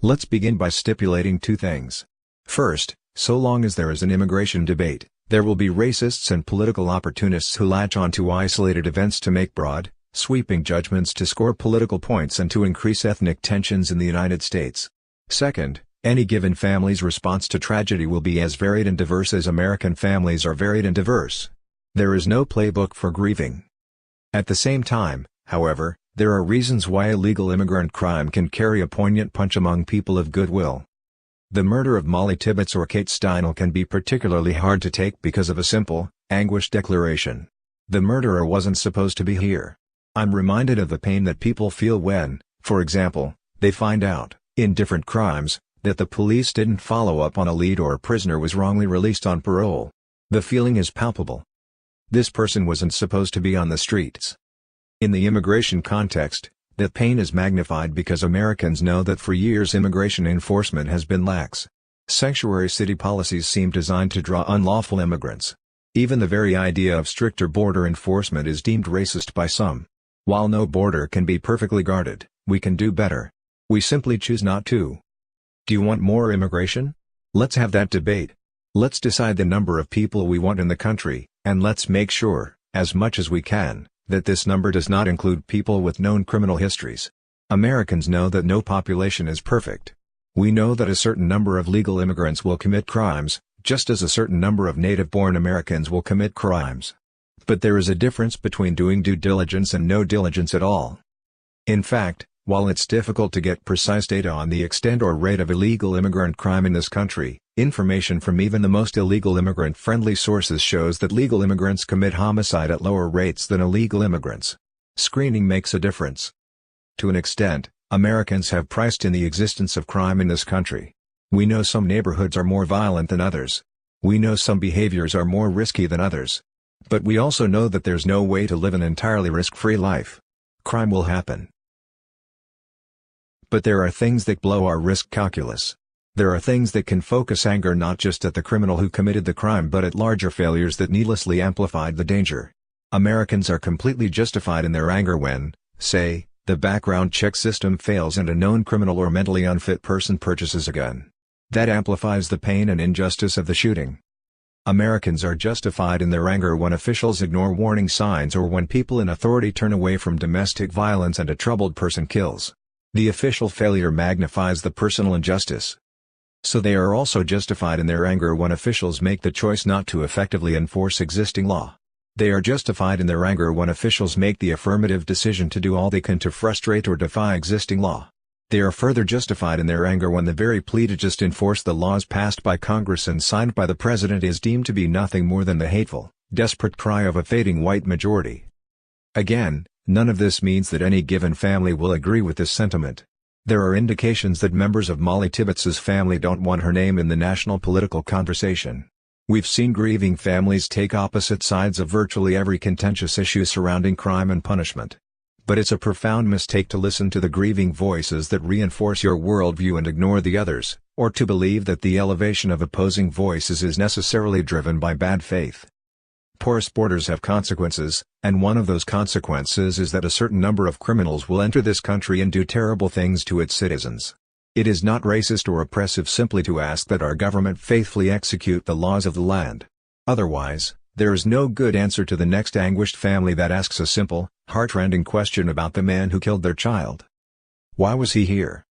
Let's begin by stipulating two things. First, so long as there is an immigration debate, there will be racists and political opportunists who latch onto isolated events to make broad, sweeping judgments to score political points and to increase ethnic tensions in the United States. Second, any given family's response to tragedy will be as varied and diverse as American families are varied and diverse. There is no playbook for grieving. At the same time, however, there are reasons why illegal immigrant crime can carry a poignant punch among people of goodwill. The murder of Molly Tibbetts or Kate Steinle can be particularly hard to take because of a simple, anguished declaration. The murderer wasn't supposed to be here. I'm reminded of the pain that people feel when, for example, they find out, in different crimes, that the police didn't follow up on a lead or a prisoner was wrongly released on parole. The feeling is palpable. This person wasn't supposed to be on the streets. In the immigration context, that pain is magnified because Americans know that for years immigration enforcement has been lax. Sanctuary city policies seem designed to draw unlawful immigrants. Even the very idea of stricter border enforcement is deemed racist by some. While no border can be perfectly guarded, we can do better. We simply choose not to. Do you want more immigration? Let's have that debate. Let's decide the number of people we want in the country, and let's make sure, as much as we can, that this number does not include people with known criminal histories. Americans know that no population is perfect. We know that a certain number of legal immigrants will commit crimes, just as a certain number of native-born Americans will commit crimes. But there is a difference between doing due diligence and no diligence at all. In fact, while it's difficult to get precise data on the extent or rate of illegal immigrant crime in this country, information from even the most illegal immigrant-friendly sources shows that legal immigrants commit homicide at lower rates than illegal immigrants. Screening makes a difference. To an extent, Americans have priced in the existence of crime in this country. We know some neighborhoods are more violent than others. We know some behaviors are more risky than others. But we also know that there's no way to live an entirely risk-free life. Crime will happen. But there are things that blow our risk calculus. There are things that can focus anger not just at the criminal who committed the crime but at larger failures that needlessly amplified the danger. Americans are completely justified in their anger when, say, the background check system fails and a known criminal or mentally unfit person purchases a gun. That amplifies the pain and injustice of the shooting. Americans are justified in their anger when officials ignore warning signs or when people in authority turn away from domestic violence and a troubled person kills. The official failure magnifies the personal injustice. So they are also justified in their anger when officials make the choice not to effectively enforce existing law. They are justified in their anger when officials make the affirmative decision to do all they can to frustrate or defy existing law. They are further justified in their anger when the very plea to just enforce the laws passed by Congress and signed by the President is deemed to be nothing more than the hateful, desperate cry of a fading white majority. Again, none of this means that any given family will agree with this sentiment. There are indications that members of Molly Tibbetts' family don't want her name in the national political conversation. We've seen grieving families take opposite sides of virtually every contentious issue surrounding crime and punishment. But it's a profound mistake to listen to the grieving voices that reinforce your worldview and ignore the others, or to believe that the elevation of opposing voices is necessarily driven by bad faith. Porous borders have consequences, and one of those consequences is that a certain number of criminals will enter this country and do terrible things to its citizens. It is not racist or oppressive simply to ask that our government faithfully execute the laws of the land. Otherwise, there is no good answer to the next anguished family that asks a simple, heartrending question about the man who killed their child. Why was he here?